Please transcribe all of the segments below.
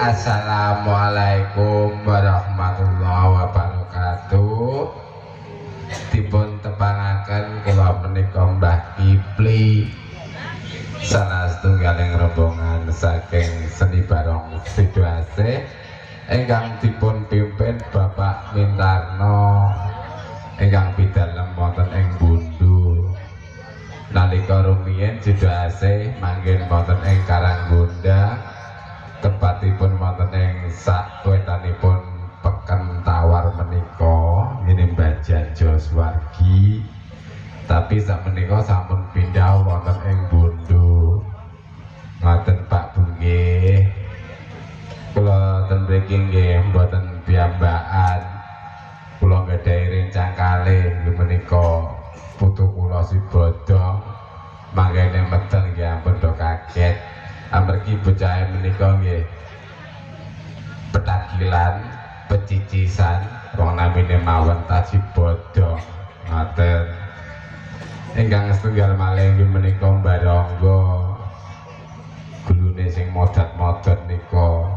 Assalamualaikum warahmatullahi wabarakatuh. Dipun tepangaken kula menika Mbah Kipli, salah setunggaling rombongan saking Seni Barong Sidoasih ingkang dipun pimpin Bapak Mintarno ingkang pidalem wonten ing Bundu. Nalika rumiyin Sidoasih manggen wonten ing Karanggondang, tempatipun wonten ing sawetanipun Peken Tawar menika ngene Mbah Janjo Swargi, tapi sakmenika sampun pindah wonten ing Bundu. Ngoten Pak Bunggih, kula ten mriki nggih mboten piyambakan, kula nggadahi rencang kalih menika putu kula si bodong mangkene medal nggih ampun do kaget. Amargi bocah menika nggih petakilan, pecicisan, wong namine mawon taji bodong. Ngoten. Ingkang setunggal malih nggih menika Mbarangga. Gulune sing modat-modat nika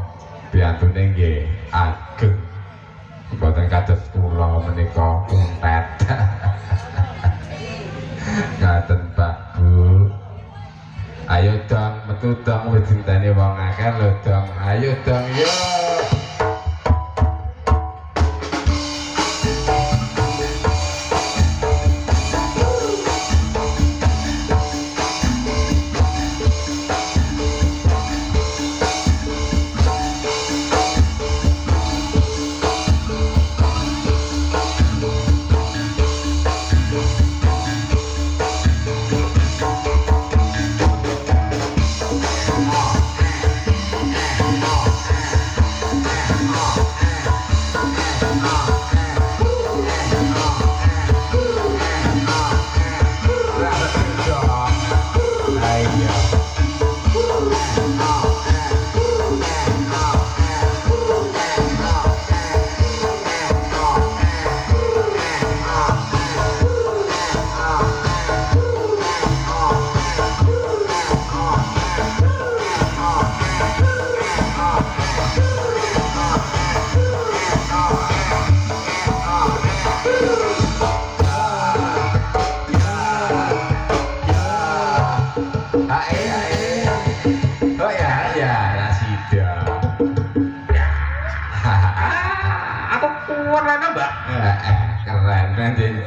piyantune nggih ageng. Mboten kados kula menika kuntet. Ngaten Pak Bu. Ayo dong, metu dong, wis dinteni wong akeh lho dong. Ayo dong yo.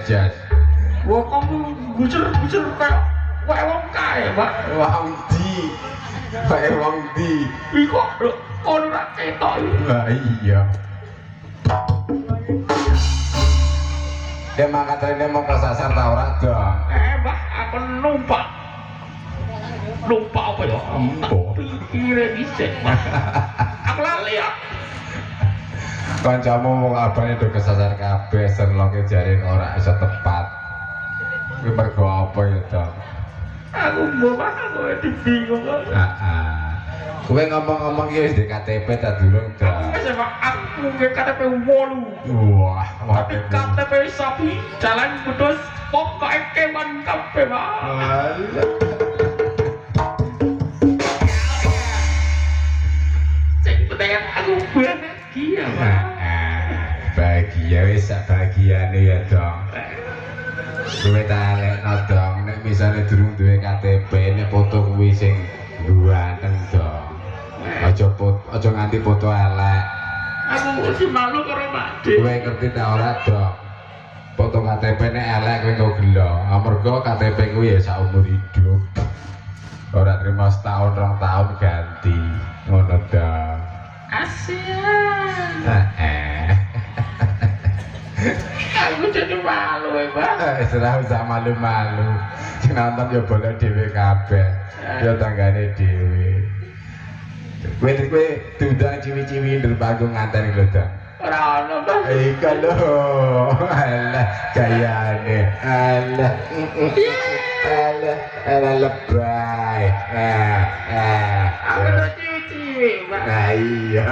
Jas. Wah kamu gusur kayak wong kae, Pak. Wong di. Kae wong di. Iku kono ra ketok. Lah iya. Dia mangkat rene mau kesasar ta ora, Dong? Mbak, aku numpak. Numpak apa ya? Pikire dhisik, Pak. Aku lali ya. Kancamu wong abane do kesasar kabeh, senloke jare ora iso tepat. Kuwi mergo apa ya, Dong? Aku mbok aku bingung kok. Heeh. Kowe ngomong-ngomong iki wis di KTP ta durung, Dong? Wis Pak, aku nge KTP 8. Wah, tapi KTP sapi jalan putus pop kok keman kabeh, Pak. Cek pengen aku bahagia, Pak. Bahagia wis sak bahagiane ya, Dong. Kowe tak elekno, Dong, nek misale durung duwe KTP nek foto kuwi sing ganteng, Dong. Aja nganti foto elek. Aku mesti malu karo Pak Dik. Kowe ngerti ta ora, Dong? Foto KTP nek elek kowe kok gelo. Amarga KTP kuwi ya saumur hidup. Ora terima setahun, 2 tahun ganti. Ngono, Dong. Asyik. Aku jadi malu, Pak. Ora usah malu-malu. Sing nonton ya boleh dhewe kabeh. Ya tanggane dhewe. Kowe diundang ciwi-ciwi ndur panggung nganteni lho, Dong. Ora ono, Pak. Iku lho. Alah gayane. Alah. Alah lebay. Aku udah ciwi-ciwi, Pak. Nah iya.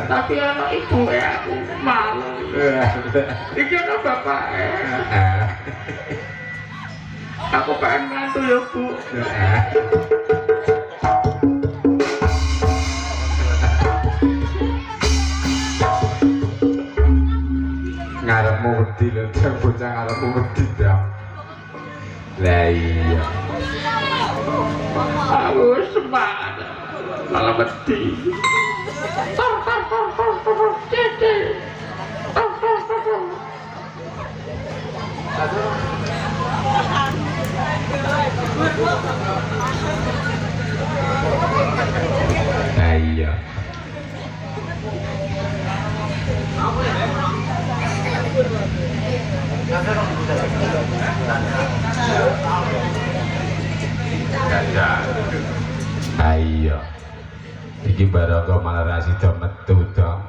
Tapi anak ibu aku malu. Iki ana bapake. Aku pengen mantu ya, Bu. ngarepmu wedi lho dong bocah ngarepmu wedi dong lah iya aku semangat malah wedi nah iya ayo iki baroko malah ra sida metu dong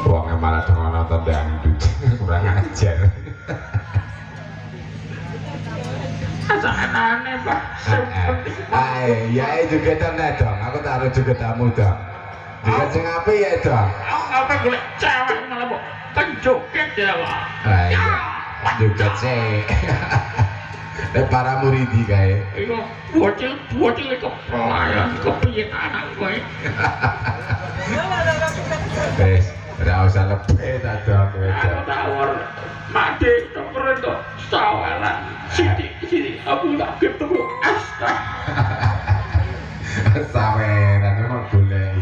wonge malah dong nonton dangdut kurang ajar aneh Pak ya juga dong aku taruh juga tamu dong juga sing apik ya dong apa golek cewek malah kok penjoget ya Pak iya juga sih para muridi kae iku bocil kepelayan kepiye anak kowe wis ora usah lebih ta dong kowe aku tawar mati temper itu sawalan sidik aku tak ketemu asta saweran memang boleh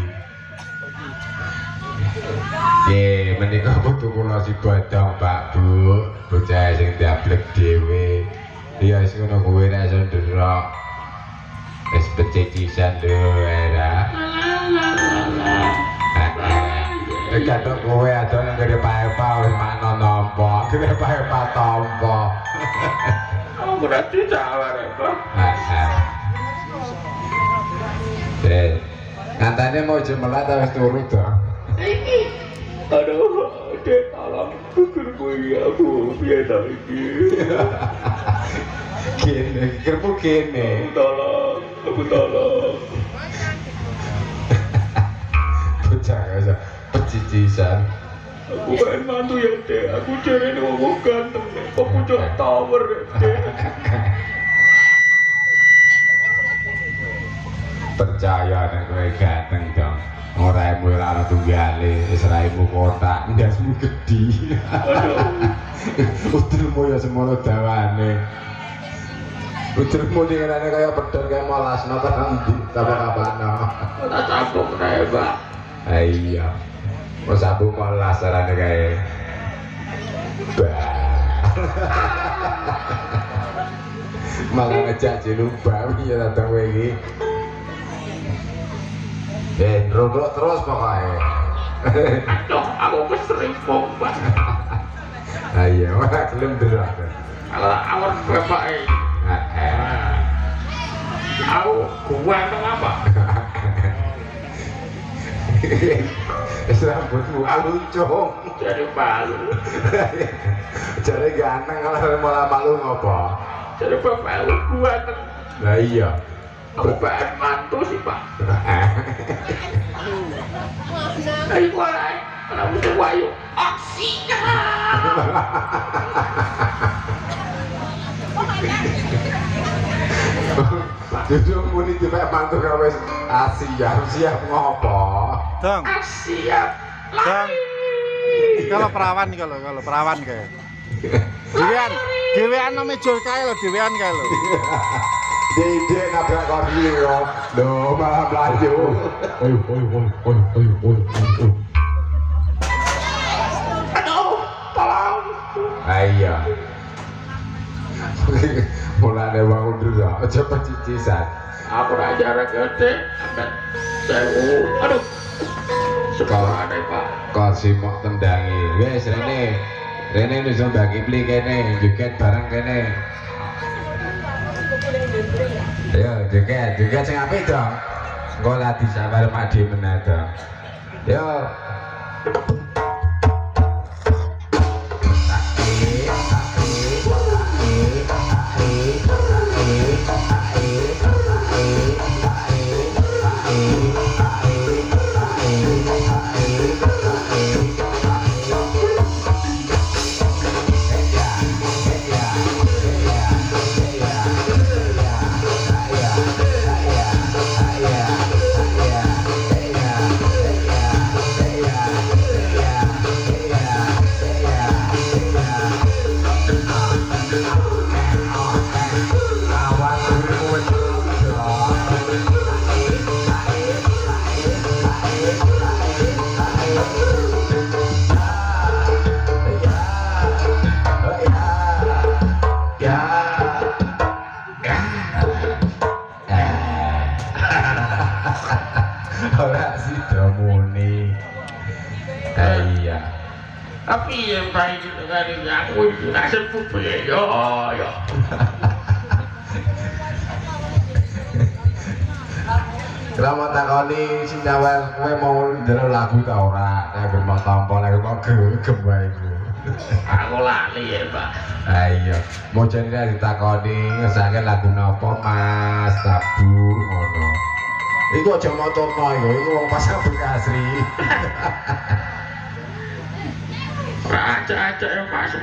menika butuh kula si bodong Pak Bu bocah sing diablek dhewe iya wis ngono kuwi nek iso ndelok wis pecicisan lho era kadang kowe ada yang gede paepa wis makno nampa gede paepa tampa aku berarti salah ya Pak ngantane mau jemelat wis turu to iki aduh dek alam pikir gue aku biasa iki kene pikirmu kene aku tolong bocah ya pecicisan aku kan mantu ya dek aku cari ngomong ganteng kok pucuk tower dek percaya nek kowe ganteng dong ora emu ora ana tunggale wis raimu kotak ndasmu gedhi utremu ya semono dawane utremu dingane kaya pedhot kaya molasno tenan ndi kapan-kapano tak sabuk kae Pak iya wis sabuk molas arane kae malah ngejak jelubah ya datang kowe iki ngeruduk terus pokoknya aduh aku keserimpung Pak iya wah gelem delok kalau awal bapak aku ganteng apa wis rambutmu aluncung jadi palu jare ganteng kalau malah malu ngopo jadi bapak lu ganteng lah iya aku pengen mantu sih Pak ayo wae ana butuh wayu aksinya Jujur muni dipek mantu karo wis siap ngopo Dong. siap Dong. Kalau perawan kayak. Dewean meja kae lho, dewean kae lho. Dede nabrak kaki lho malah melayu ayo aduh tolong ayo mulane bangun dulu aja pecicisan aku raja gede akan sewu aduh sekolah ada Pak kok simok tendangi wes Rene nusun bagi beli kene joget bareng kene ayo joget sing apik dong engko lati sabar Pakde meneh dong yo Tapi yang baik itu kan aku itu nasib pupil yo. Selamat takoni si nyawel kowe mau ndelok lagu ta ora? Nek mau tampa nek kok gegem wae iku. Aku lali ya, Pak. Ah iya, mau jenenge ditakoni ngesake lagu napa Mas Tabu ngono. Iku aja motorno iku wong pasang Bekasri. Aja ya Mas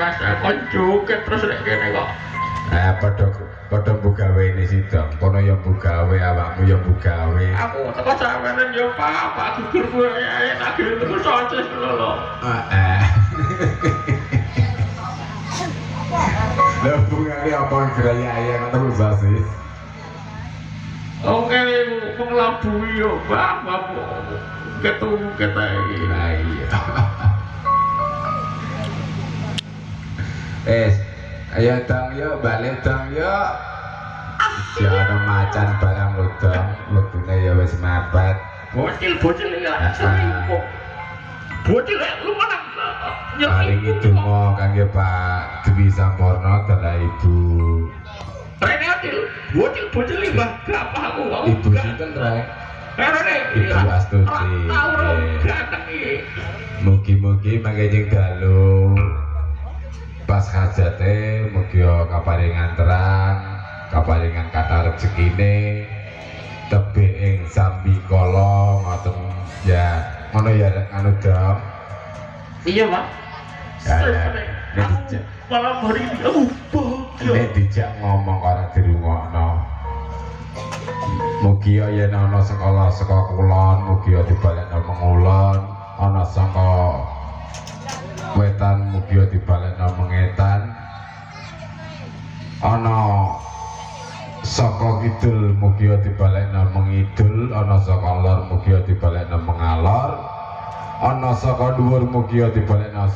kon joget terus nek kene kok. Padha bugawe ini sih dong, kono ya bugawe, awakmu ya bugawe. Aku teko sampeyan yo Pak gugur kowe ya tak gelem terus sosis lho. Lah bungane apa geraya ayam terus sosis? Oke, pengelabui yo Pak, ketemu kita iki. Nah iya. Ayo dong yuk, balik dong yuk. Jangan macan barang lu dong, lutune ya wis mepet. Bocil ya, selingkuh. Bocil ya, lu mana? Paling itu mau kangge Pak Dwi Sampurna dalah Ibu. Rene adil, bocil limbah gak apa aku. Ibu sinten rek? Ibu Astuti. Mugi-mugi mangke dalu. Pas hajate mugi kaparingan terang, kaparingan kata rezekine, tebih ing sambi kala ngoten ya. Ngono ya anu dong. Iya, Pak. Malam hari ini aku bahagia. Nek dijak ngomong ora dirungokno. Mugi ya ana sekolah saka kulon, mugi dibalekno mengulon, ana saka wetan mugi dibalekno mengetan, ana saka kidul mugi dibalekno mengidul, ana saka lor mugi dibalekno mengalor, ana saka dhuwur mugi dibalekno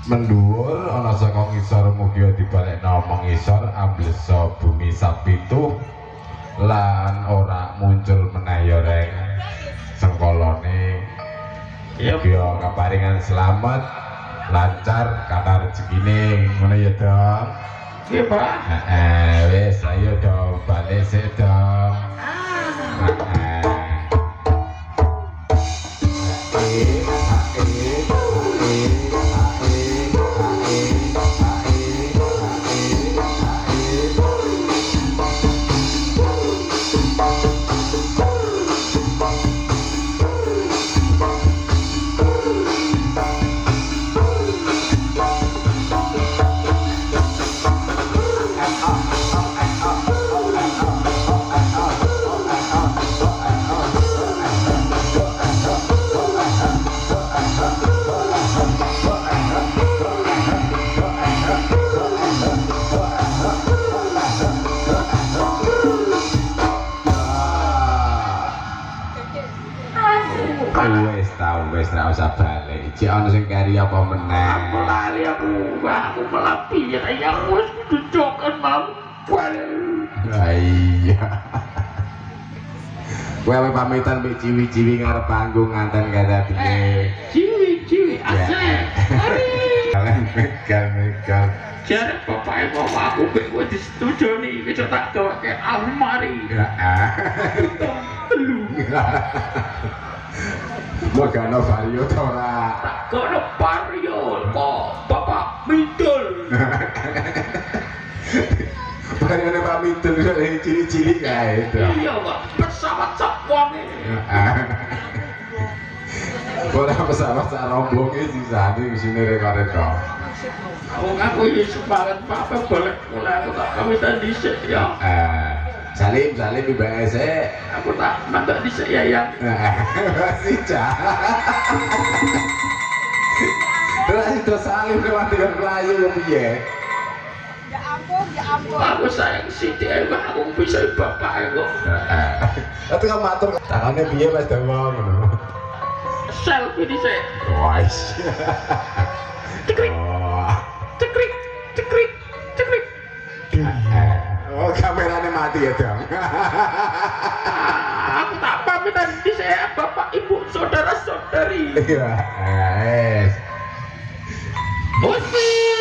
mendhuwur, ana saka ngisor mugi dibalekno mengisor, amblesa bumi sapitu lan ora muncul meneh ya reng sengkolone. Mugi kaparingan selamat lancar kata rezekine ngono ya dong. Iya Pak. Wis ayo dong balik sik dong. Wis ra usah balik. Cek ana sing kari apa meneh. Aku lari aku melapi ya aku wis kudu jokan mau balik. Iya. Kowe pamitan mbek ciwi-ciwi ngarep panggung nganten kadadine. Ciwi asli. Kalian megal. Jare bapake aku mbek kowe disetujoni iki tak gaweke almari. Heeh. Telu. Mogano vario ta ora? Kono vario kok Bapak Midul. Varione Pak Midul cili-cili kae itu. Iya, Pak. Pesawat sak wonge. Ora pesawat sak rombonge sisane isine rek-rek. Aku iki semangat Pak balik mulai aku tak pamitan dhisik ya. Salim IBS. Aku tak mandak dhisik ya yang. Masih cah. Terus itu salim dengan Melayu piye? Ya ampun. Aku sayang Siti aku bisa bapak kok. Itu kan matur tangannya piye Mas Dawa ngono. Selfie dhisik. Wais. Cekrik. Oh, kameranya mati ya dong. Aku tak pamitan dhisik Bapak Ibu saudara-saudari. Iya, Bos.